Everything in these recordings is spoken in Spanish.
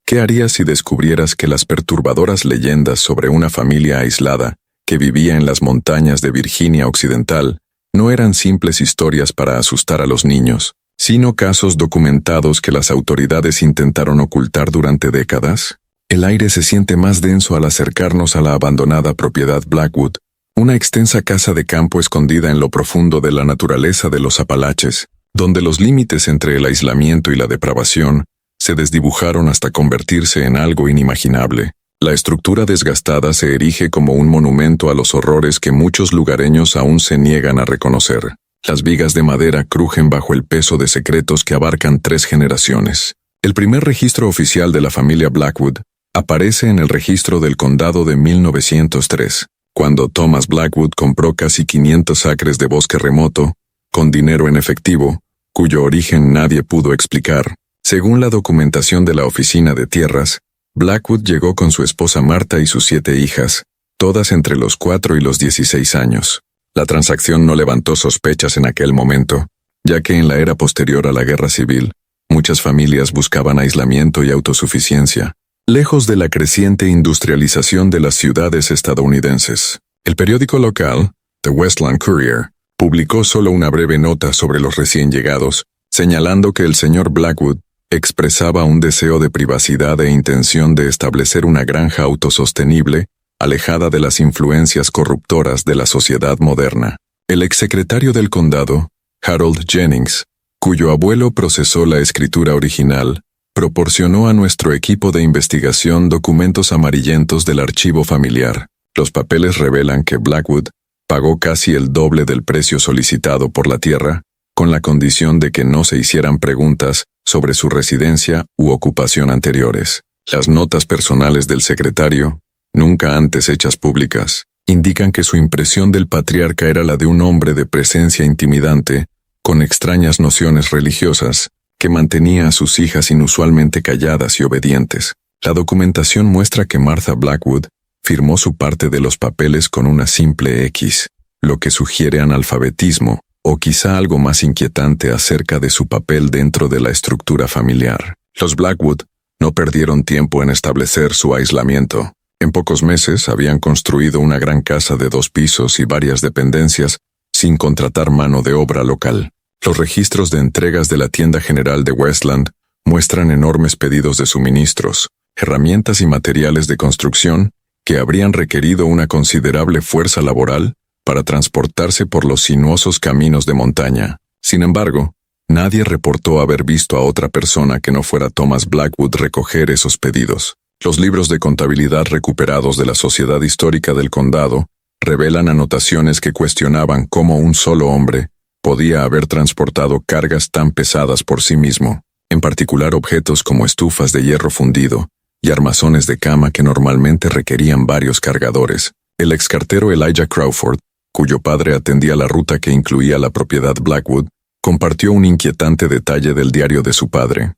¿Qué harías si descubrieras que las perturbadoras leyendas sobre una familia aislada que vivía en las montañas de Virginia Occidental no eran simples historias para asustar a los niños, sino casos documentados que las autoridades intentaron ocultar durante décadas? El aire se siente más denso al acercarnos a la abandonada propiedad Blackwood, una extensa casa de campo escondida en lo profundo de la naturaleza de los Apalaches, donde los límites entre el aislamiento y la depravación se desdibujaron hasta convertirse en algo inimaginable. La estructura desgastada se erige como un monumento a los horrores que muchos lugareños aún se niegan a reconocer. Las vigas de madera crujen bajo el peso de secretos que abarcan 3 generaciones. El primer registro oficial de la familia Blackwood aparece en el registro del condado de 1903, cuando Thomas Blackwood compró casi 500 acres de bosque remoto, con dinero en efectivo, cuyo origen nadie pudo explicar. Según la documentación de la Oficina de Tierras, Blackwood llegó con su esposa Martha y sus 7 hijas, todas entre los 4 y los 16 años. La transacción no levantó sospechas en aquel momento, ya que en la era posterior a la Guerra Civil, muchas familias buscaban aislamiento y autosuficiencia, lejos de la creciente industrialización de las ciudades estadounidenses. El periódico local, The Westland Courier, publicó solo una breve nota sobre los recién llegados, señalando que el señor Blackwood expresaba un deseo de privacidad e intención de establecer una granja autosostenible, alejada de las influencias corruptoras de la sociedad moderna. El exsecretario del condado, Harold Jennings, cuyo abuelo procesó la escritura original, proporcionó a nuestro equipo de investigación documentos amarillentos del archivo familiar. Los papeles revelan que Blackwood pagó casi el doble del precio solicitado por la tierra, con la condición de que no se hicieran preguntas sobre su residencia u ocupación anteriores. Las notas personales del secretario, nunca antes hechas públicas, indican que su impresión del patriarca era la de un hombre de presencia intimidante, con extrañas nociones religiosas, que mantenía a sus hijas inusualmente calladas y obedientes. La documentación muestra que Martha Blackwood firmó su parte de los papeles con una simple X, lo que sugiere analfabetismo, o quizá algo más inquietante acerca de su papel dentro de la estructura familiar. Los Blackwood no perdieron tiempo en establecer su aislamiento. En pocos meses habían construido una gran casa de 2 pisos y varias dependencias sin contratar mano de obra local. Los registros de entregas de la tienda general de Westland muestran enormes pedidos de suministros, herramientas y materiales de construcción que habrían requerido una considerable fuerza laboral para transportarse por los sinuosos caminos de montaña. Sin embargo, nadie reportó haber visto a otra persona que no fuera Thomas Blackwood recoger esos pedidos. Los libros de contabilidad recuperados de la Sociedad Histórica del Condado revelan anotaciones que cuestionaban cómo un solo hombre podía haber transportado cargas tan pesadas por sí mismo, en particular objetos como estufas de hierro fundido y armazones de cama que normalmente requerían varios cargadores. El excartero Elijah Crawford, cuyo padre atendía la ruta que incluía la propiedad Blackwood, compartió un inquietante detalle del diario de su padre.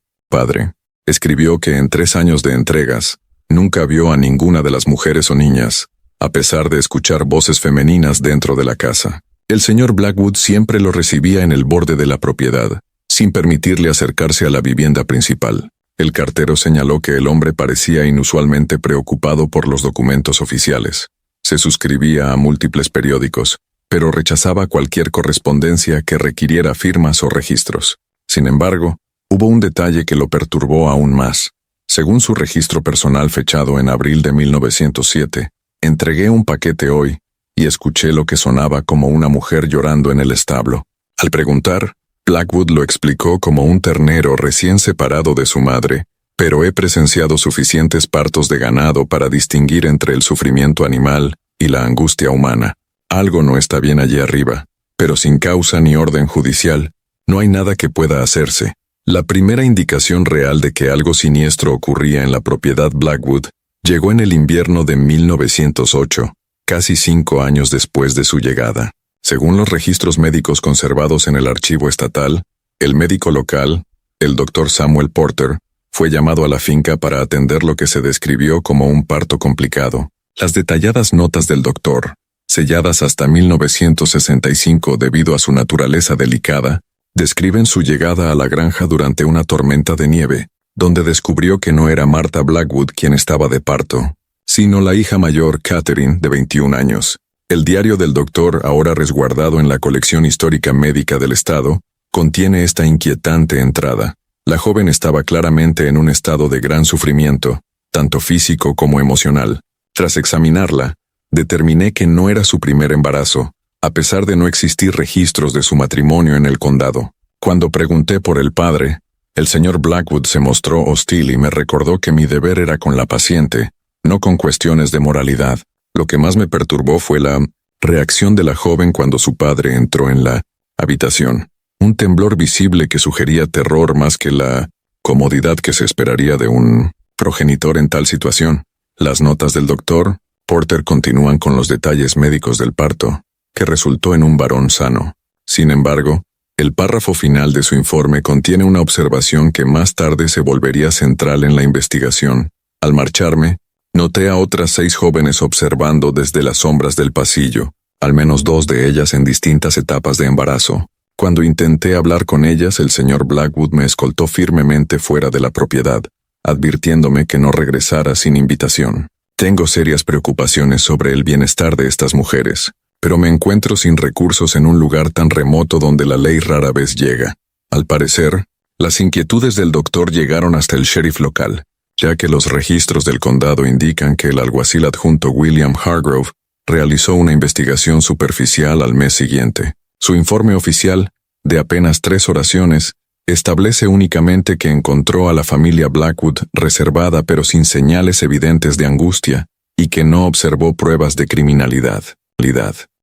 Escribió que en 3 años de entregas, nunca vio a ninguna de las mujeres o niñas, a pesar de escuchar voces femeninas dentro de la casa. El señor Blackwood siempre lo recibía en el borde de la propiedad, sin permitirle acercarse a la vivienda principal. El cartero señaló que el hombre parecía inusualmente preocupado por los documentos oficiales. Se suscribía a múltiples periódicos, pero rechazaba cualquier correspondencia que requiriera firmas o registros. Sin embargo, hubo un detalle que lo perturbó aún más. Según su registro personal fechado en abril de 1907, entregué un paquete hoy y escuché lo que sonaba como una mujer llorando en el establo. Al preguntar, Blackwood lo explicó como un ternero recién separado de su madre, pero he presenciado suficientes partos de ganado para distinguir entre el sufrimiento animal y la angustia humana. Algo no está bien allí arriba, pero sin causa ni orden judicial, no hay nada que pueda hacerse. La primera indicación real de que algo siniestro ocurría en la propiedad Blackwood llegó en el invierno de 1908, casi 5 años después de su llegada. Según los registros médicos conservados en el archivo estatal, el médico local, el Dr. Samuel Porter, fue llamado a la finca para atender lo que se describió como un parto complicado. Las detalladas notas del doctor, selladas hasta 1965 debido a su naturaleza delicada, describen su llegada a la granja durante una tormenta de nieve, donde descubrió que no era Martha Blackwood quien estaba de parto, sino la hija mayor Catherine, de 21 años. El diario del doctor, ahora resguardado en la colección histórica médica del estado, contiene esta inquietante entrada. La joven estaba claramente en un estado de gran sufrimiento, tanto físico como emocional. Tras examinarla, determiné que no era su primer embarazo, a pesar de no existir registros de su matrimonio en el condado. Cuando pregunté por el padre, el señor Blackwood se mostró hostil y me recordó que mi deber era con la paciente, no con cuestiones de moralidad. Lo que más me perturbó fue la reacción de la joven cuando su padre entró en la habitación. Un temblor visible que sugería terror más que la comodidad que se esperaría de un progenitor en tal situación. Las notas del doctor Porter continúan con los detalles médicos del parto, que resultó en un varón sano. Sin embargo, el párrafo final de su informe contiene una observación que más tarde se volvería central en la investigación. Al marcharme, noté a otras 6 jóvenes observando desde las sombras del pasillo, al menos 2 de ellas en distintas etapas de embarazo. Cuando intenté hablar con ellas, el señor Blackwood me escoltó firmemente fuera de la propiedad, advirtiéndome que no regresara sin invitación. Tengo serias preocupaciones sobre el bienestar de estas mujeres, pero me encuentro sin recursos en un lugar tan remoto donde la ley rara vez llega. Al parecer, las inquietudes del doctor llegaron hasta el sheriff local, ya que los registros del condado indican que el alguacil adjunto William Hargrove realizó una investigación superficial al mes siguiente. Su informe oficial, de apenas 3 oraciones, establece únicamente que encontró a la familia Blackwood reservada pero sin señales evidentes de angustia y que no observó pruebas de criminalidad.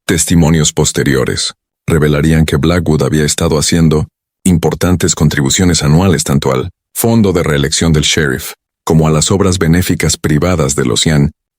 Testimonios posteriores revelarían que Blackwood había estado haciendo importantes contribuciones anuales tanto al fondo de reelección del sheriff como a las obras benéficas privadas de los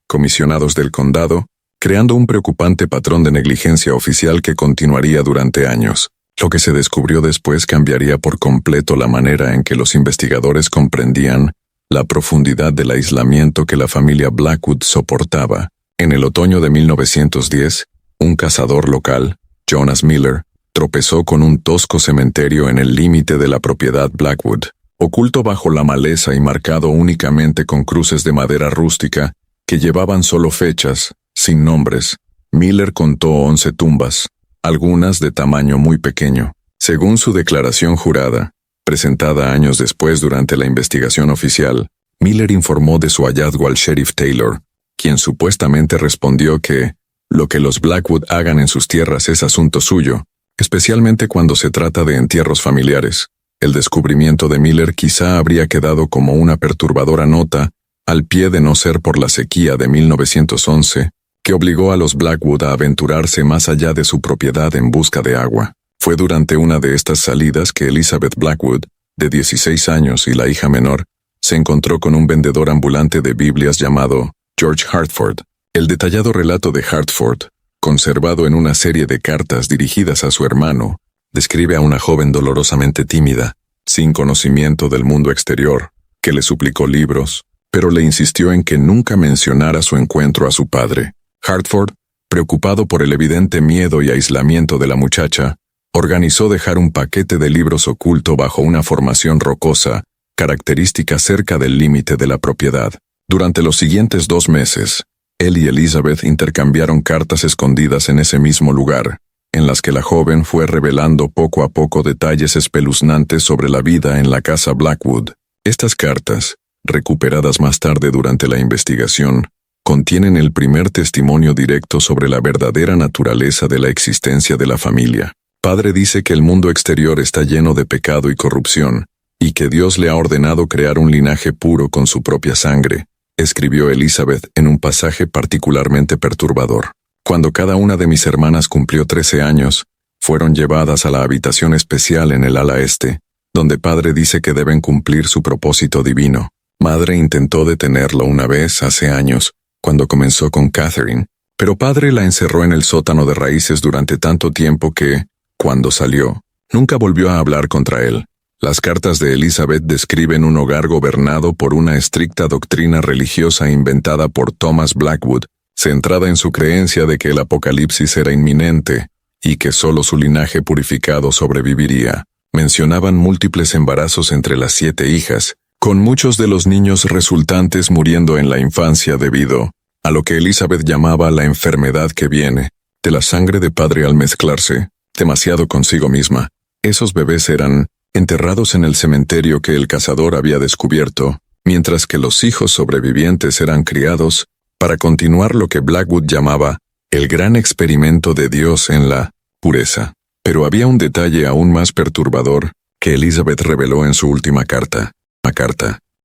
comisionados del condado, creando un preocupante patrón de negligencia oficial que continuaría durante años. Lo que se descubrió después cambiaría por completo la manera en que los investigadores comprendían la profundidad del aislamiento que la familia Blackwood soportaba. En el otoño de 1910, un cazador local, Jonas Miller, tropezó con un tosco cementerio en el límite de la propiedad Blackwood. Oculto bajo la maleza y marcado únicamente con cruces de madera rústica que llevaban solo fechas, sin nombres, Miller contó 11 tumbas, algunas de tamaño muy pequeño. Según su declaración jurada, presentada años después durante la investigación oficial, Miller informó de su hallazgo al sheriff Taylor, quien supuestamente respondió que lo que los Blackwood hagan en sus tierras es asunto suyo, especialmente cuando se trata de entierros familiares. El descubrimiento de Miller quizá habría quedado como una perturbadora nota al pie de no ser por la sequía de 1911, que obligó a los Blackwood a aventurarse más allá de su propiedad en busca de agua. Fue durante una de estas salidas que Elizabeth Blackwood, de 16 años y la hija menor, se encontró con un vendedor ambulante de Biblias llamado George Hartford. El detallado relato de Hartford, conservado en una serie de cartas dirigidas a su hermano, describe a una joven dolorosamente tímida, sin conocimiento del mundo exterior, que le suplicó libros, pero le insistió en que nunca mencionara su encuentro a su padre. Hartford, preocupado por el evidente miedo y aislamiento de la muchacha, organizó dejar un paquete de libros oculto bajo una formación rocosa, característica cerca del límite de la propiedad. Durante los siguientes 2 meses, él y Elizabeth intercambiaron cartas escondidas en ese mismo lugar, en las que la joven fue revelando poco a poco detalles espeluznantes sobre la vida en la casa Blackwood. Estas cartas, recuperadas más tarde durante la investigación, contienen el primer testimonio directo sobre la verdadera naturaleza de la existencia de la familia. Padre dice que el mundo exterior está lleno de pecado y corrupción, y que Dios le ha ordenado crear un linaje puro con su propia sangre, escribió Elizabeth en un pasaje particularmente perturbador. Cuando cada una de mis hermanas cumplió 13 años, fueron llevadas a la habitación especial en el ala este, donde Padre dice que deben cumplir su propósito divino. Madre intentó detenerlo una vez hace años, cuando comenzó con Catherine, pero Padre la encerró en el sótano de raíces durante tanto tiempo que, cuando salió, nunca volvió a hablar contra él. Las cartas de Elizabeth describen un hogar gobernado por una estricta doctrina religiosa inventada por Thomas Blackwood, centrada en su creencia de que el apocalipsis era inminente y que solo su linaje purificado sobreviviría. Mencionaban múltiples embarazos entre las 7 hijas, con muchos de los niños resultantes muriendo en la infancia debido a lo que Elizabeth llamaba la enfermedad que viene de la sangre de padre al mezclarse demasiado consigo misma. Esos bebés eran enterrados en el cementerio que el cazador había descubierto, mientras que los hijos sobrevivientes eran criados para continuar lo que Blackwood llamaba el gran experimento de Dios en la pureza. Pero había un detalle aún más perturbador que Elizabeth reveló en su última carta.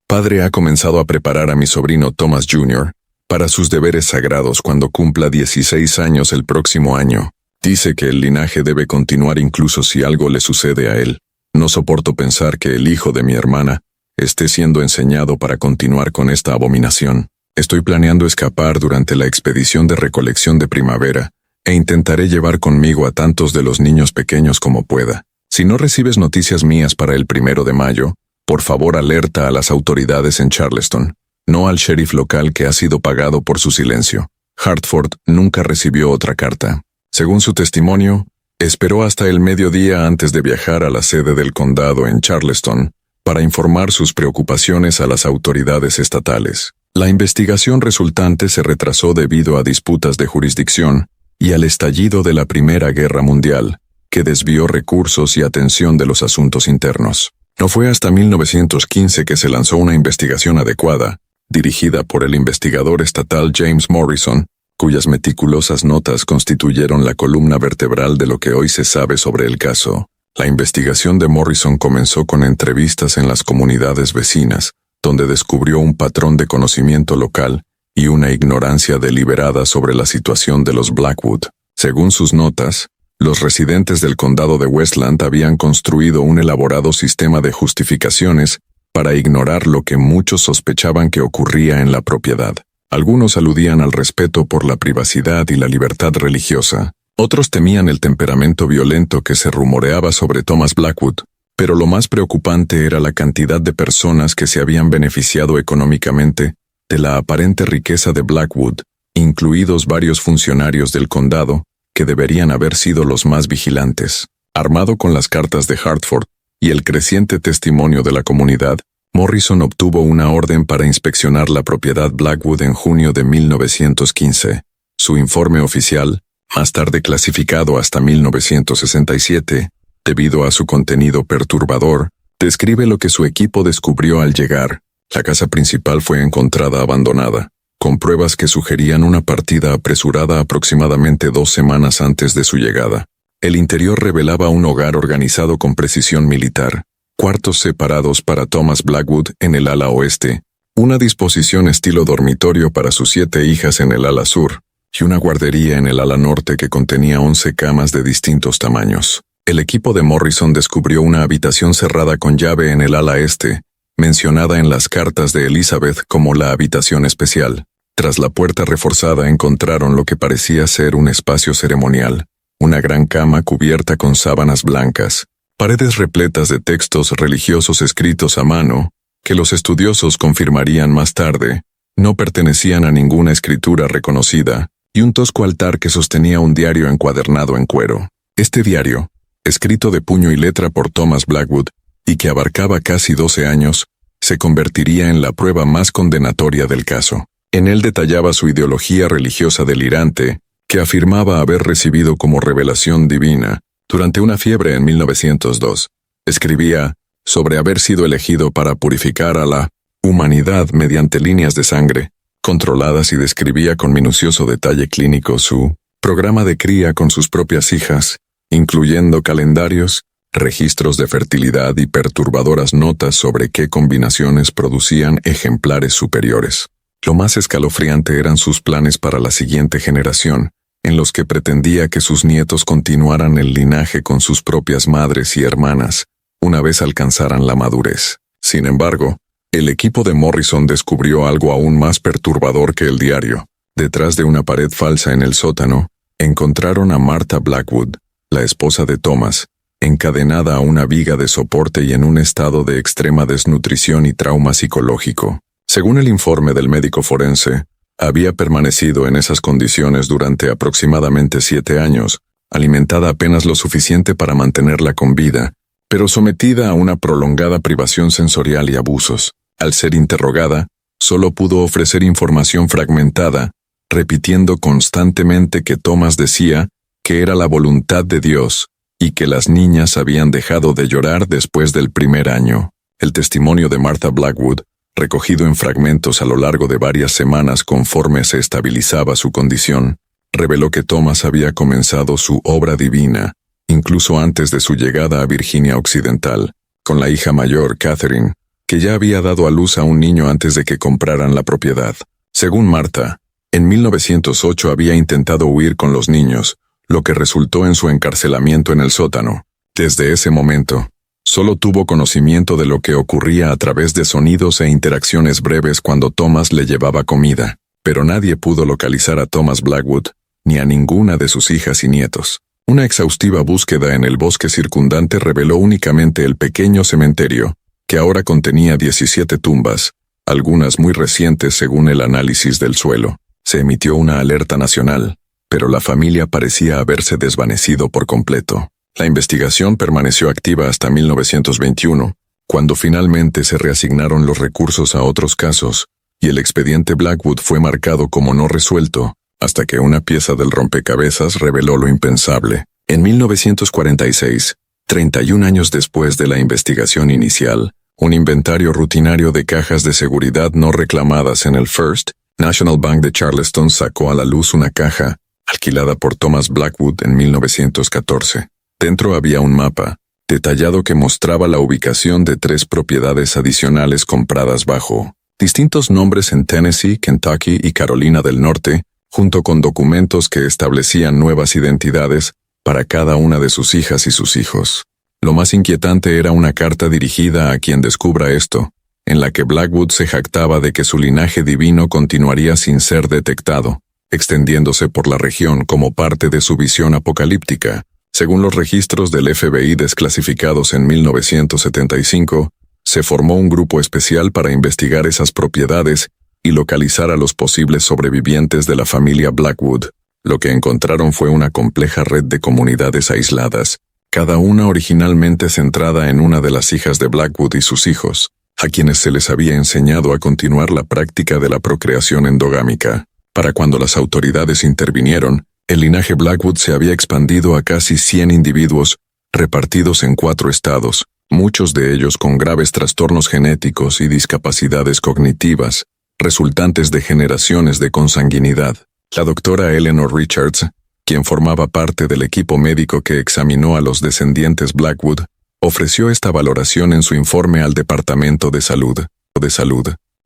Padre ha comenzado a preparar a mi sobrino Thomas Jr. para sus deberes sagrados cuando cumpla 16 años el próximo año. Dice que el linaje debe continuar incluso si algo le sucede a él. No soporto pensar que el hijo de mi hermana esté siendo enseñado para continuar con esta abominación. Estoy planeando escapar durante la expedición de recolección de primavera, e intentaré llevar conmigo a tantos de los niños pequeños como pueda. Si no recibes noticias mías para el 1 de mayo, por favor alerta a las autoridades en Charleston, no al sheriff local que ha sido pagado por su silencio. Hartford nunca recibió otra carta. Según su testimonio, esperó hasta el mediodía antes de viajar a la sede del condado en Charleston para informar sus preocupaciones a las autoridades estatales. La investigación resultante se retrasó debido a disputas de jurisdicción y al estallido de la Primera Guerra Mundial, que desvió recursos y atención de los asuntos internos. No fue hasta 1915 que se lanzó una investigación adecuada, dirigida por el investigador estatal James Morrison, cuyas meticulosas notas constituyeron la columna vertebral de lo que hoy se sabe sobre el caso. La investigación de Morrison comenzó con entrevistas en las comunidades vecinas, donde descubrió un patrón de conocimiento local y una ignorancia deliberada sobre la situación de los Blackwood. Según sus notas, los residentes del condado de Westland habían construido un elaborado sistema de justificaciones para ignorar lo que muchos sospechaban que ocurría en la propiedad. Algunos aludían al respeto por la privacidad y la libertad religiosa. Otros temían el temperamento violento que se rumoreaba sobre Thomas Blackwood, pero lo más preocupante era la cantidad de personas que se habían beneficiado económicamente de la aparente riqueza de Blackwood, incluidos varios funcionarios del condado, que deberían haber sido los más vigilantes. Armado con las cartas de Hartford y el creciente testimonio de la comunidad, Morrison obtuvo una orden para inspeccionar la propiedad Blackwood en junio de 1915. Su informe oficial, más tarde clasificado hasta 1967, debido a su contenido perturbador, describe lo que su equipo descubrió al llegar. La casa principal fue encontrada abandonada, con pruebas que sugerían una partida apresurada aproximadamente 2 semanas antes de su llegada. El interior revelaba un hogar organizado con precisión militar, cuartos separados para Thomas Blackwood en el ala oeste, una disposición estilo dormitorio para sus 7 hijas en el ala sur, y una guardería en el ala norte que contenía 11 camas de distintos tamaños. El equipo de Morrison descubrió una habitación cerrada con llave en el ala este, mencionada en las cartas de Elizabeth como la habitación especial. Tras la puerta reforzada encontraron lo que parecía ser un espacio ceremonial, una gran cama cubierta con sábanas blancas, paredes repletas de textos religiosos escritos a mano, que los estudiosos confirmarían más tarde, no pertenecían a ninguna escritura reconocida, y un tosco altar que sostenía un diario encuadernado en cuero. Este diario, escrito de puño y letra por Thomas Blackwood, y que abarcaba casi 12 años, se convertiría en la prueba más condenatoria del caso. En él detallaba su ideología religiosa delirante, que afirmaba haber recibido como revelación divina durante una fiebre en 1902. Escribía sobre haber sido elegido para purificar a la humanidad mediante líneas de sangre controladas y describía con minucioso detalle clínico su programa de cría con sus propias hijas, incluyendo calendarios, registros de fertilidad y perturbadoras notas sobre qué combinaciones producían ejemplares superiores. Lo más escalofriante eran sus planes para la siguiente generación, en los que pretendía que sus nietos continuaran el linaje con sus propias madres y hermanas, una vez alcanzaran la madurez. Sin embargo, el equipo de Morrison descubrió algo aún más perturbador que el diario. Detrás de una pared falsa en el sótano, encontraron a Martha Blackwood, la esposa de Thomas, encadenada a una viga de soporte y en un estado de extrema desnutrición y trauma psicológico. Según el informe del médico forense, había permanecido en esas condiciones durante aproximadamente 7 años, alimentada apenas lo suficiente para mantenerla con vida, pero sometida a una prolongada privación sensorial y abusos. Al ser interrogada, solo pudo ofrecer información fragmentada, repitiendo constantemente que Thomas decía que era la voluntad de Dios y que las niñas habían dejado de llorar después del primer año. El testimonio de Martha Blackwood, recogido en fragmentos a lo largo de varias semanas conforme se estabilizaba su condición, reveló que Thomas había comenzado su obra divina, incluso antes de su llegada a Virginia Occidental, con la hija mayor, Catherine, que ya había dado a luz a un niño antes de que compraran la propiedad. Según Martha, en 1908 había intentado huir con los niños, lo que resultó en su encarcelamiento en el sótano. Desde ese momento, solo tuvo conocimiento de lo que ocurría a través de sonidos e interacciones breves cuando Thomas le llevaba comida, pero nadie pudo localizar a Thomas Blackwood, ni a ninguna de sus hijas y nietos. Una exhaustiva búsqueda en el bosque circundante reveló únicamente el pequeño cementerio, que ahora contenía 17 tumbas, algunas muy recientes según el análisis del suelo. Se emitió una alerta nacional, pero la familia parecía haberse desvanecido por completo. La investigación permaneció activa hasta 1921, cuando finalmente se reasignaron los recursos a otros casos, y el expediente Blackwood fue marcado como no resuelto, hasta que una pieza del rompecabezas reveló lo impensable. En 1946, 31 años después de la investigación inicial, un inventario rutinario de cajas de seguridad no reclamadas en el First National Bank de Charleston sacó a la luz una caja, alquilada por Thomas Blackwood en 1914. Dentro había un mapa, detallado que mostraba la ubicación de 3 propiedades adicionales compradas bajo distintos nombres en Tennessee, Kentucky y Carolina del Norte, junto con documentos que establecían nuevas identidades para cada una de sus hijas y sus hijos. Lo más inquietante era una carta dirigida a quien descubra esto, en la que Blackwood se jactaba de que su linaje divino continuaría sin ser detectado, extendiéndose por la región como parte de su visión apocalíptica. Según los registros del FBI desclasificados en 1975, se formó un grupo especial para investigar esas propiedades y localizar a los posibles sobrevivientes de la familia Blackwood. Lo que encontraron fue una compleja red de comunidades aisladas, cada una originalmente centrada en una de las hijas de Blackwood y sus hijos, a quienes se les había enseñado a continuar la práctica de la procreación endogámica. Para cuando las autoridades intervinieron, el linaje Blackwood se había expandido a casi 100 individuos, repartidos en 4 estados, muchos de ellos con graves trastornos genéticos y discapacidades cognitivas, resultantes de generaciones de consanguinidad. La doctora Eleanor Richards, quien formaba parte del equipo médico que examinó a los descendientes Blackwood, ofreció esta valoración en su informe al Departamento de Salud.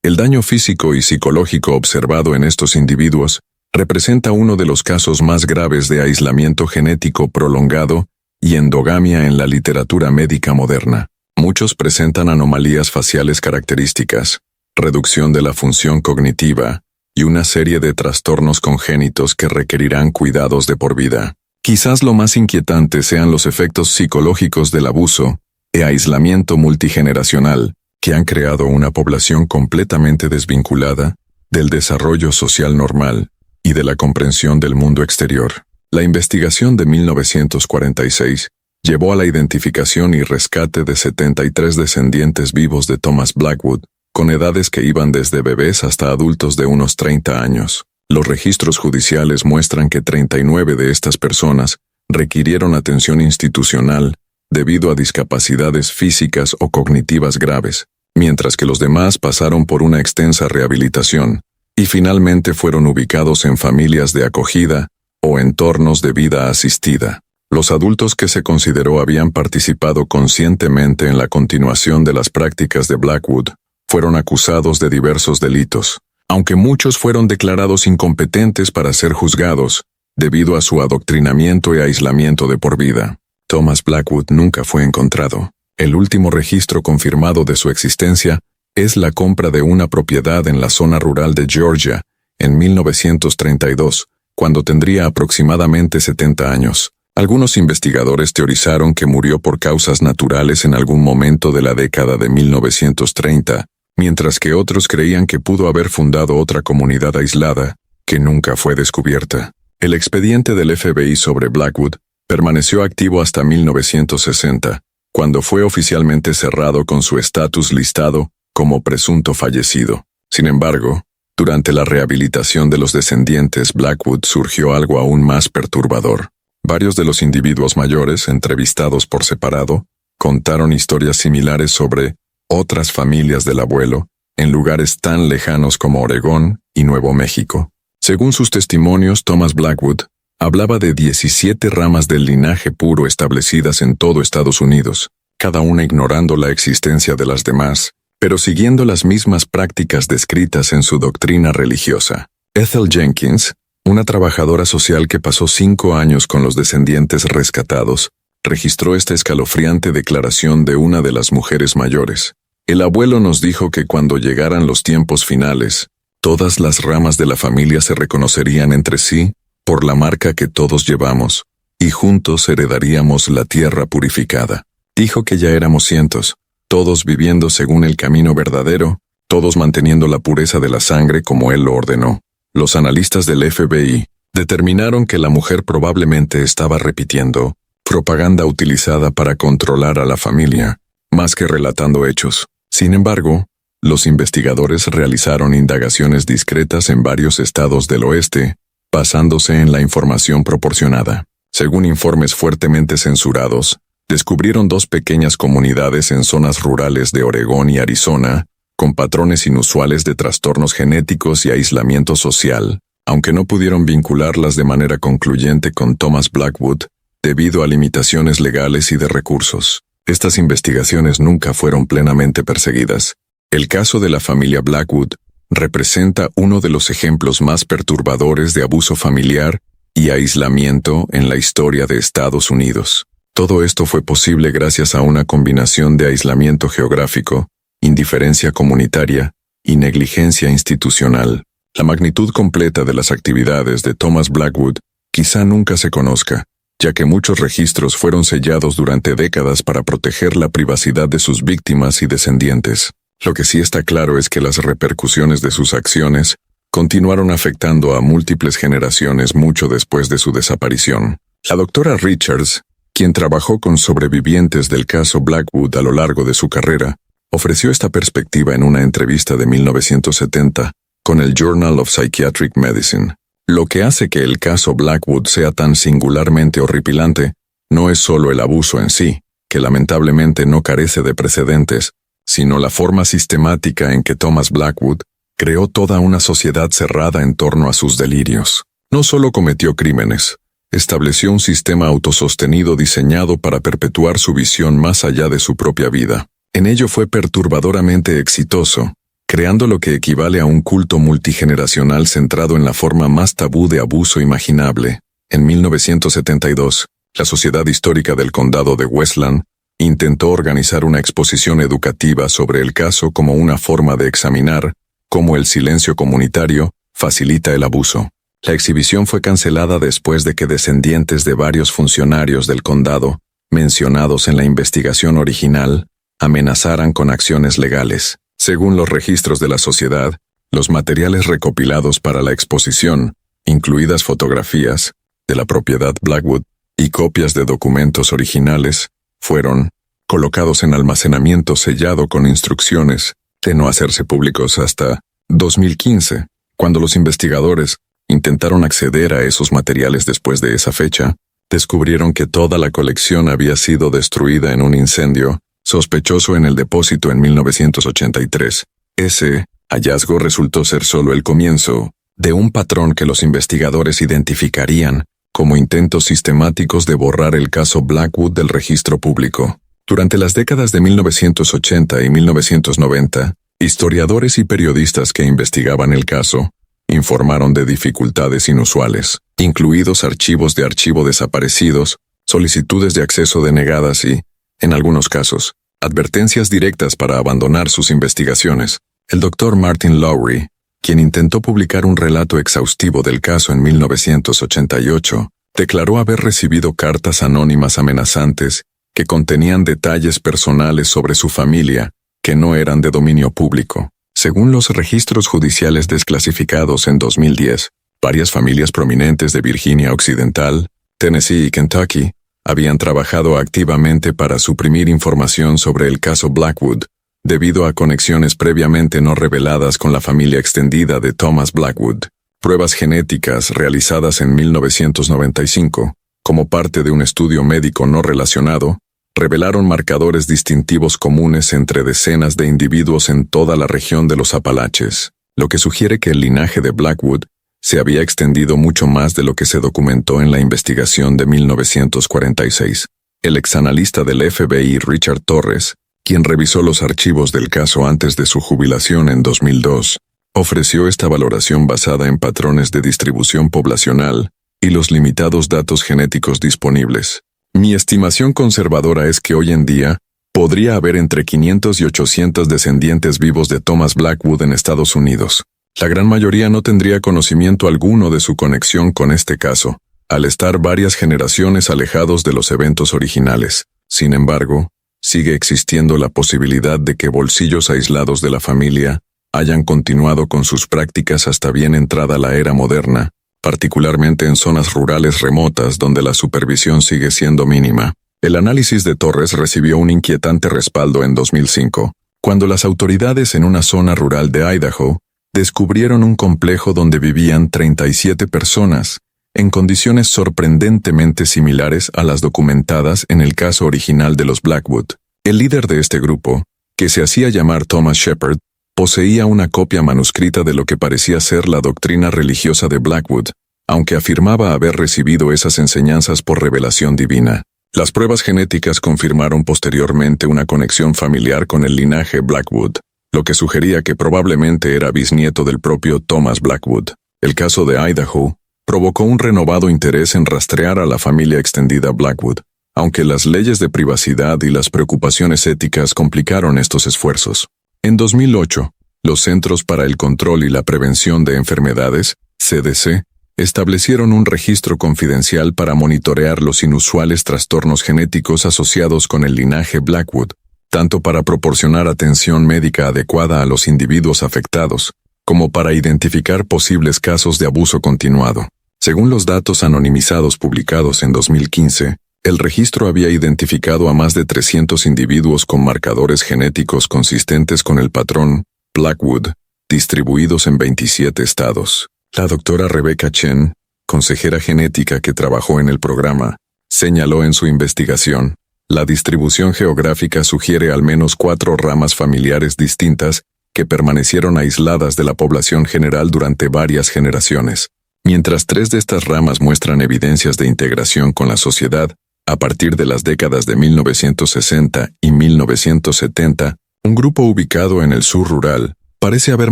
El daño físico y psicológico observado en estos individuos representa uno de los casos más graves de aislamiento genético prolongado y endogamia en la literatura médica moderna. Muchos presentan anomalías faciales características, reducción de la función cognitiva y una serie de trastornos congénitos que requerirán cuidados de por vida. Quizás lo más inquietante sean los efectos psicológicos del abuso e aislamiento multigeneracional, que han creado una población completamente desvinculada del desarrollo social normal y de la comprensión del mundo exterior. La investigación de 1946 llevó a la identificación y rescate de 73 descendientes vivos de Thomas Blackwood, con edades que iban desde bebés hasta adultos de unos 30 años. Los registros judiciales muestran que 39 de estas personas requirieron atención institucional debido a discapacidades físicas o cognitivas graves, mientras que los demás pasaron por una extensa rehabilitación y finalmente fueron ubicados en familias de acogida o entornos de vida asistida. Los adultos que se consideró habían participado conscientemente en la continuación de las prácticas de Blackwood fueron acusados de diversos delitos, aunque muchos fueron declarados incompetentes para ser juzgados, debido a su adoctrinamiento y aislamiento de por vida. Thomas Blackwood nunca fue encontrado. El último registro confirmado de su existencia es la compra de una propiedad en la zona rural de Georgia en 1932, cuando tendría aproximadamente 70 años. Algunos investigadores teorizaron que murió por causas naturales en algún momento de la década de 1930, mientras que otros creían que pudo haber fundado otra comunidad aislada, que nunca fue descubierta. El expediente del FBI sobre Blackwood permaneció activo hasta 1960, cuando fue oficialmente cerrado con su estatus listado como presunto fallecido. Sin embargo, durante la rehabilitación de los descendientes Blackwood surgió algo aún más perturbador. Varios de los individuos mayores, entrevistados por separado, contaron historias similares sobre otras familias del abuelo, en lugares tan lejanos como Oregón y Nuevo México. Según sus testimonios, Thomas Blackwood hablaba de 17 ramas del linaje puro establecidas en todo Estados Unidos, cada una ignorando la existencia de las demás, pero siguiendo las mismas prácticas descritas en su doctrina religiosa. Ethel Jenkins, una trabajadora social que pasó 5 años con los descendientes rescatados, registró esta escalofriante declaración de una de las mujeres mayores. El abuelo nos dijo que cuando llegaran los tiempos finales, todas las ramas de la familia se reconocerían entre sí por la marca que todos llevamos, y juntos heredaríamos la tierra purificada. Dijo que ya éramos cientos, todos viviendo según el camino verdadero, todos manteniendo la pureza de la sangre como él lo ordenó. Los analistas del FBI determinaron que la mujer probablemente estaba repitiendo propaganda utilizada para controlar a la familia, más que relatando hechos. Sin embargo, los investigadores realizaron indagaciones discretas en varios estados del oeste, basándose en la información proporcionada. Según informes fuertemente censurados, descubrieron 2 pequeñas comunidades en zonas rurales de Oregón y Arizona, con patrones inusuales de trastornos genéticos y aislamiento social, aunque no pudieron vincularlas de manera concluyente con Thomas Blackwood, debido a limitaciones legales y de recursos. Estas investigaciones nunca fueron plenamente perseguidas. El caso de la familia Blackwood representa uno de los ejemplos más perturbadores de abuso familiar y aislamiento en la historia de Estados Unidos. Todo esto fue posible gracias a una combinación de aislamiento geográfico, indiferencia comunitaria y negligencia institucional. La magnitud completa de las actividades de Thomas Blackwood quizá nunca se conozca, ya que muchos registros fueron sellados durante décadas para proteger la privacidad de sus víctimas y descendientes. Lo que sí está claro es que las repercusiones de sus acciones continuaron afectando a múltiples generaciones mucho después de su desaparición. La doctora Richards, quien trabajó con sobrevivientes del caso Blackwood a lo largo de su carrera, ofreció esta perspectiva en una entrevista de 1970 con el Journal of Psychiatric Medicine. Lo que hace que el caso Blackwood sea tan singularmente horripilante no es solo el abuso en sí, que lamentablemente no carece de precedentes, sino la forma sistemática en que Thomas Blackwood creó toda una sociedad cerrada en torno a sus delirios. No solo cometió crímenes, estableció un sistema autosostenido diseñado para perpetuar su visión más allá de su propia vida. En ello fue perturbadoramente exitoso, creando lo que equivale a un culto multigeneracional centrado en la forma más tabú de abuso imaginable. En 1972, la Sociedad Histórica del Condado de Westland intentó organizar una exposición educativa sobre el caso como una forma de examinar cómo el silencio comunitario facilita el abuso. La exhibición fue cancelada después de que descendientes de varios funcionarios del condado, mencionados en la investigación original, amenazaran con acciones legales. Según los registros de la sociedad, los materiales recopilados para la exposición, incluidas fotografías de la propiedad Blackwood y copias de documentos originales, fueron colocados en almacenamiento sellado con instrucciones de no hacerse públicos hasta 2015, cuando los investigadores intentaron acceder a esos materiales después de esa fecha, descubrieron que toda la colección había sido destruida en un incendio sospechoso en el depósito en 1983. Ese hallazgo resultó ser solo el comienzo de un patrón que los investigadores identificarían como intentos sistemáticos de borrar el caso Blackwood del registro público. Durante las décadas de 1980 y 1990, historiadores y periodistas que investigaban el caso informaron de dificultades inusuales, incluidos archivos de archivo desaparecidos, solicitudes de acceso denegadas y, en algunos casos, advertencias directas para abandonar sus investigaciones. El Dr. Martin Lowry, quien intentó publicar un relato exhaustivo del caso en 1988, declaró haber recibido cartas anónimas amenazantes que contenían detalles personales sobre su familia que no eran de dominio público. Según los registros judiciales desclasificados en 2010, varias familias prominentes de Virginia Occidental, Tennessee y Kentucky habían trabajado activamente para suprimir información sobre el caso Blackwood, debido a conexiones previamente no reveladas con la familia extendida de Thomas Blackwood. Pruebas genéticas realizadas en 1995, como parte de un estudio médico no relacionado, revelaron marcadores distintivos comunes entre decenas de individuos en toda la región de los Apalaches, lo que sugiere que el linaje de Blackwood se había extendido mucho más de lo que se documentó en la investigación de 1946. El exanalista del FBI Richard Torres, quien revisó los archivos del caso antes de su jubilación en 2002, ofreció esta valoración basada en patrones de distribución poblacional y los limitados datos genéticos disponibles. Mi estimación conservadora es que hoy en día podría haber entre 500 y 800 descendientes vivos de Thomas Blackwood en Estados Unidos. La gran mayoría no tendría conocimiento alguno de su conexión con este caso, al estar varias generaciones alejados de los eventos originales. Sin embargo, sigue existiendo la posibilidad de que bolsillos aislados de la familia hayan continuado con sus prácticas hasta bien entrada la era moderna, particularmente en zonas rurales remotas donde la supervisión sigue siendo mínima. El análisis de Torres recibió un inquietante respaldo en 2005, cuando las autoridades en una zona rural de Idaho descubrieron un complejo donde vivían 37 personas, en condiciones sorprendentemente similares a las documentadas en el caso original de los Blackwood. El líder de este grupo, que se hacía llamar Thomas Shepard, poseía una copia manuscrita de lo que parecía ser la doctrina religiosa de Blackwood, aunque afirmaba haber recibido esas enseñanzas por revelación divina. Las pruebas genéticas confirmaron posteriormente una conexión familiar con el linaje Blackwood, lo que sugería que probablemente era bisnieto del propio Thomas Blackwood. El caso de Idaho provocó un renovado interés en rastrear a la familia extendida Blackwood, aunque las leyes de privacidad y las preocupaciones éticas complicaron estos esfuerzos. En 2008, los Centros para el Control y la Prevención de Enfermedades, CDC, establecieron un registro confidencial para monitorear los inusuales trastornos genéticos asociados con el linaje Blackwood, tanto para proporcionar atención médica adecuada a los individuos afectados, como para identificar posibles casos de abuso continuado. Según los datos anonimizados publicados en 2015, el registro había identificado a más de 300 individuos con marcadores genéticos consistentes con el patrón Blackwood, distribuidos en 27 estados. La doctora Rebecca Chen, consejera genética que trabajó en el programa, señaló en su investigación: la distribución geográfica sugiere al menos 4 ramas familiares distintas que permanecieron aisladas de la población general durante varias generaciones. Mientras 3 de estas ramas muestran evidencias de integración con la sociedad, a partir de las décadas de 1960 y 1970, un grupo ubicado en el sur rural parece haber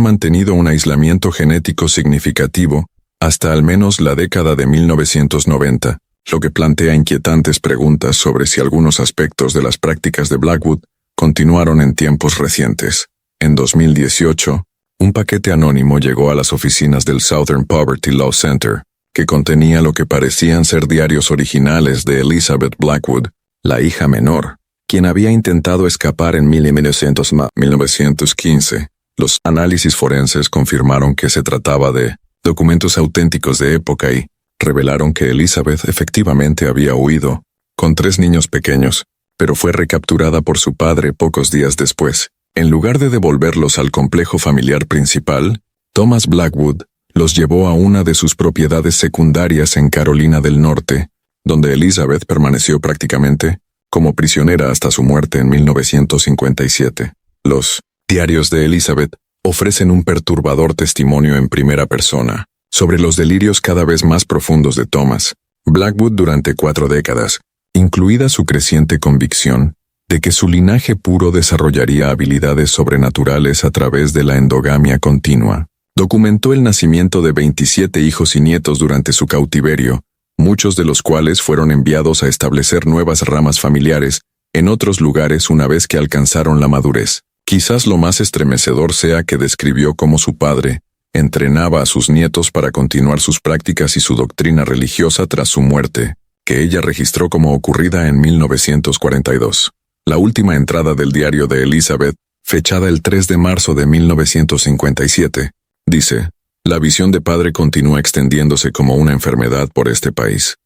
mantenido un aislamiento genético significativo hasta al menos la década de 1990, lo que plantea inquietantes preguntas sobre si algunos aspectos de las prácticas de Blackwood continuaron en tiempos recientes. En 2018, un paquete anónimo llegó a las oficinas del Southern Poverty Law Center, que contenía lo que parecían ser diarios originales de Elizabeth Blackwood, la hija menor, quien había intentado escapar en 1915. Los análisis forenses confirmaron que se trataba de documentos auténticos de época y revelaron que Elizabeth efectivamente había huido, con 3 niños pequeños, pero fue recapturada por su padre pocos días después. En lugar de devolverlos al complejo familiar principal, Thomas Blackwood los llevó a una de sus propiedades secundarias en Carolina del Norte, donde Elizabeth permaneció prácticamente como prisionera hasta su muerte en 1957. Los diarios de Elizabeth ofrecen un perturbador testimonio en primera persona sobre los delirios cada vez más profundos de Thomas Blackwood durante 4 décadas, incluida su creciente convicción de que su linaje puro desarrollaría habilidades sobrenaturales a través de la endogamia continua. Documentó el nacimiento de 27 hijos y nietos durante su cautiverio, muchos de los cuales fueron enviados a establecer nuevas ramas familiares en otros lugares una vez que alcanzaron la madurez. Quizás lo más estremecedor sea que describió cómo su padre entrenaba a sus nietos para continuar sus prácticas y su doctrina religiosa tras su muerte, que ella registró como ocurrida en 1942. La última entrada del diario de Elizabeth, fechada el 3 de marzo de 1957, dice: la visión de padre continúa extendiéndose como una enfermedad por este país.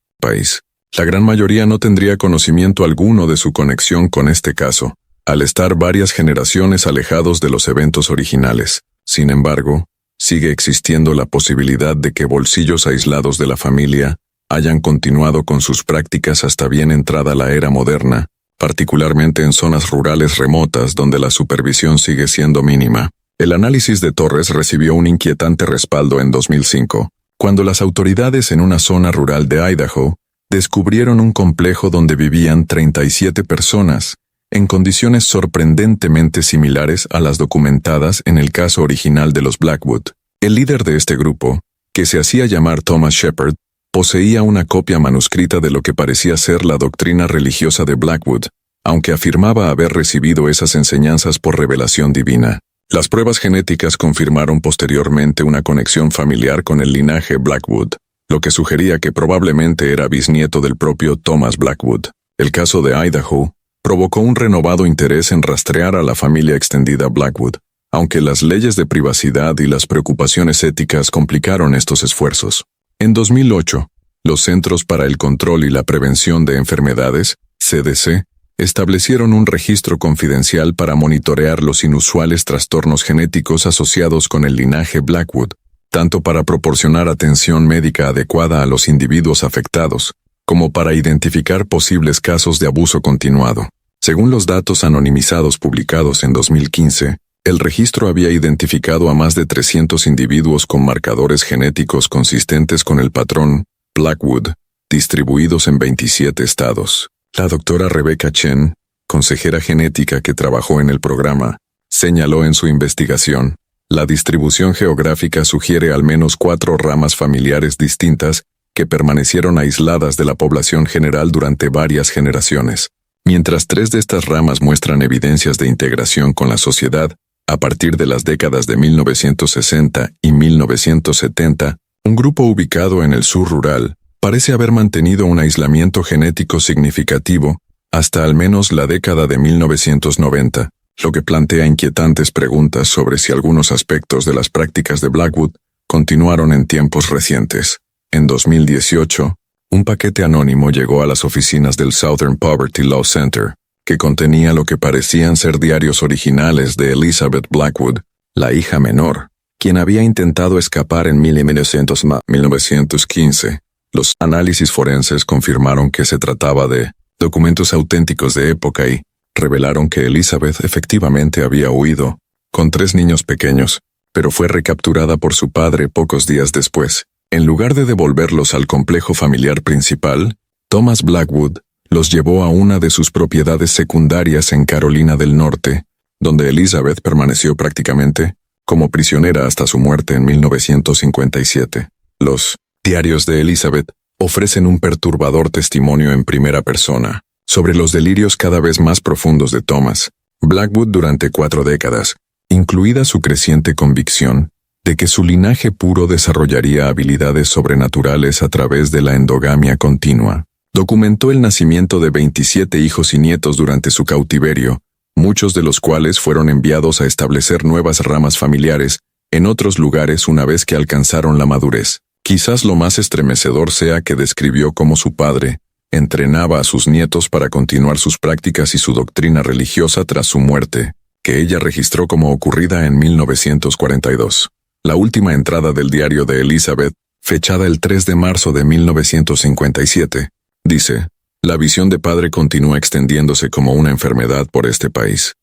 La gran mayoría no tendría conocimiento alguno de su conexión con este caso, al estar varias generaciones alejados de los eventos originales. Sin embargo, sigue existiendo la posibilidad de que bolsillos aislados de la familia hayan continuado con sus prácticas hasta bien entrada la era moderna, particularmente en zonas rurales remotas donde la supervisión sigue siendo mínima. El análisis de Torres recibió un inquietante respaldo en 2005, cuando las autoridades en una zona rural de Idaho descubrieron un complejo donde vivían 37 personas, en condiciones sorprendentemente similares a las documentadas en el caso original de los Blackwood. El líder de este grupo, que se hacía llamar Thomas Shepard, poseía una copia manuscrita de lo que parecía ser la doctrina religiosa de Blackwood, aunque afirmaba haber recibido esas enseñanzas por revelación divina. Las pruebas genéticas confirmaron posteriormente una conexión familiar con el linaje Blackwood, lo que sugería que probablemente era bisnieto del propio Thomas Blackwood. El caso de Idaho provocó un renovado interés en rastrear a la familia extendida Blackwood, aunque las leyes de privacidad y las preocupaciones éticas complicaron estos esfuerzos. En 2008, los Centros para el Control y la Prevención de Enfermedades, CDC, establecieron un registro confidencial para monitorear los inusuales trastornos genéticos asociados con el linaje Blackwood, tanto para proporcionar atención médica adecuada a los individuos afectados, como para identificar posibles casos de abuso continuado. Según los datos anonimizados publicados en 2015, el registro había identificado a más de 300 individuos con marcadores genéticos consistentes con el patrón Blackwood, distribuidos en 27 estados. La doctora Rebecca Chen, consejera genética que trabajó en el programa, señaló en su investigación: la distribución geográfica sugiere al menos 4 ramas familiares distintas que permanecieron aisladas de la población general durante varias generaciones. Mientras 3 de estas ramas muestran evidencias de integración con la sociedad, a partir de las décadas de 1960 y 1970, un grupo ubicado en el sur rural parece haber mantenido un aislamiento genético significativo hasta al menos la década de 1990, lo que plantea inquietantes preguntas sobre si algunos aspectos de las prácticas de Blackwood continuaron en tiempos recientes. En 2018, un paquete anónimo llegó a las oficinas del Southern Poverty Law Center, que contenía lo que parecían ser diarios originales de Elizabeth Blackwood, la hija menor, quien había intentado escapar en 1915. Los análisis forenses confirmaron que se trataba de documentos auténticos de época y revelaron que Elizabeth efectivamente había huido, con 3 niños pequeños, pero fue recapturada por su padre pocos días después. En lugar de devolverlos al complejo familiar principal, Thomas Blackwood los llevó a una de sus propiedades secundarias en Carolina del Norte, donde Elizabeth permaneció prácticamente como prisionera hasta su muerte en 1957. Los diarios de Elizabeth ofrecen un perturbador testimonio en primera persona sobre los delirios cada vez más profundos de Thomas Blackwood durante 4 décadas, incluida su creciente convicción de que su linaje puro desarrollaría habilidades sobrenaturales a través de la endogamia continua. Documentó el nacimiento de 27 hijos y nietos durante su cautiverio, muchos de los cuales fueron enviados a establecer nuevas ramas familiares en otros lugares una vez que alcanzaron la madurez. Quizás lo más estremecedor sea que describió cómo su padre entrenaba a sus nietos para continuar sus prácticas y su doctrina religiosa tras su muerte, que ella registró como ocurrida en 1942. La última entrada del diario de Elizabeth, fechada el 3 de marzo de 1957, dice: la visión de padre continúa extendiéndose como una enfermedad por este país.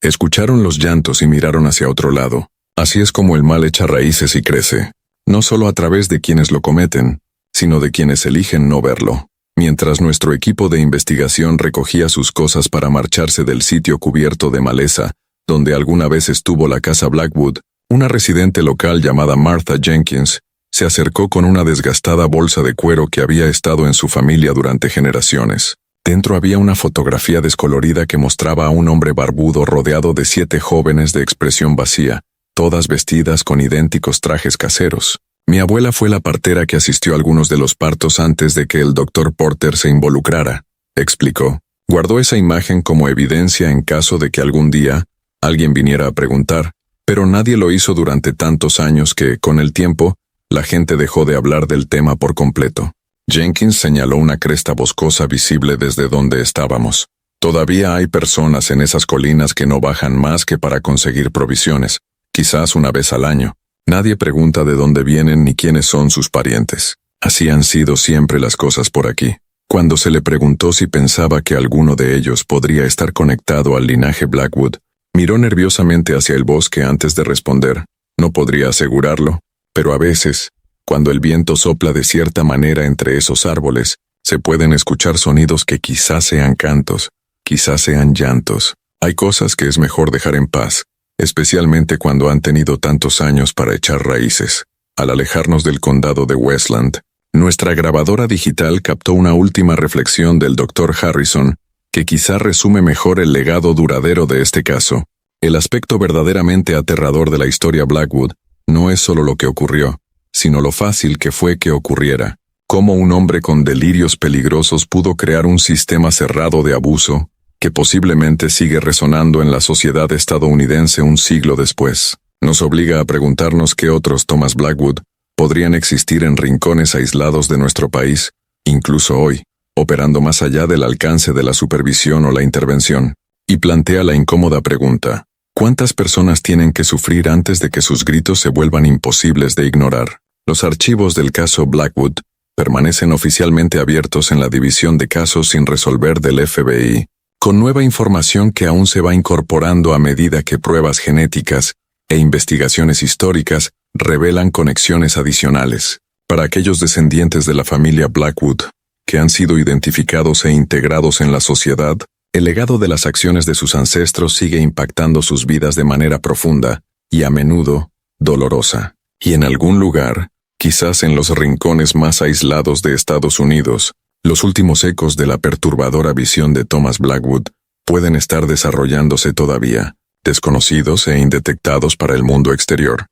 Escucharon los llantos y miraron hacia otro lado. Así es como el mal echa raíces y crece, no solo a través de quienes lo cometen, sino de quienes eligen no verlo. Mientras nuestro equipo de investigación recogía sus cosas para marcharse del sitio cubierto de maleza, donde alguna vez estuvo la casa Blackwood, una residente local llamada Martha Jenkins se acercó con una desgastada bolsa de cuero que había estado en su familia durante generaciones. Dentro había una fotografía descolorida que mostraba a un hombre barbudo rodeado de 7 jóvenes de expresión vacía, todas vestidas con idénticos trajes caseros. Mi abuela fue la partera que asistió a algunos de los partos antes de que el Dr. Porter se involucrara, explicó. Guardó esa imagen como evidencia en caso de que algún día alguien viniera a preguntar, pero nadie lo hizo durante tantos años que, con el tiempo, la gente dejó de hablar del tema por completo. Jenkins señaló una cresta boscosa visible desde donde estábamos. Todavía hay personas en esas colinas que no bajan más que para conseguir provisiones, quizás una vez al año. Nadie pregunta de dónde vienen ni quiénes son sus parientes. Así han sido siempre las cosas por aquí. Cuando se le preguntó si pensaba que alguno de ellos podría estar conectado al linaje Blackwood, miró nerviosamente hacia el bosque antes de responder. No podría asegurarlo, pero a veces, cuando el viento sopla de cierta manera entre esos árboles, se pueden escuchar sonidos que quizás sean cantos, quizás sean llantos. Hay cosas que es mejor dejar en paz, especialmente cuando han tenido tantos años para echar raíces. Al alejarnos del condado de Westland, nuestra grabadora digital captó una última reflexión del Dr. Harrison, que quizá resume mejor el legado duradero de este caso. El aspecto verdaderamente aterrador de la historia Blackwood no es solo lo que ocurrió, sino lo fácil que fue que ocurriera. Cómo un hombre con delirios peligrosos pudo crear un sistema cerrado de abuso que posiblemente sigue resonando en la sociedad estadounidense un siglo después. Nos obliga a preguntarnos qué otros Thomas Blackwood podrían existir en rincones aislados de nuestro país, incluso hoy, operando más allá del alcance de la supervisión o la intervención. Y plantea la incómoda pregunta: ¿cuántas personas tienen que sufrir antes de que sus gritos se vuelvan imposibles de ignorar? Los archivos del caso Blackwood permanecen oficialmente abiertos en la División de Casos sin resolver del FBI, con nueva información que aún se va incorporando a medida que pruebas genéticas e investigaciones históricas revelan conexiones adicionales. Para aquellos descendientes de la familia Blackwood, que han sido identificados e integrados en la sociedad, el legado de las acciones de sus ancestros sigue impactando sus vidas de manera profunda y a menudo dolorosa. Y en algún lugar, quizás en los rincones más aislados de Estados Unidos, los últimos ecos de la perturbadora visión de Thomas Blackwood pueden estar desarrollándose todavía, desconocidos e indetectados para el mundo exterior.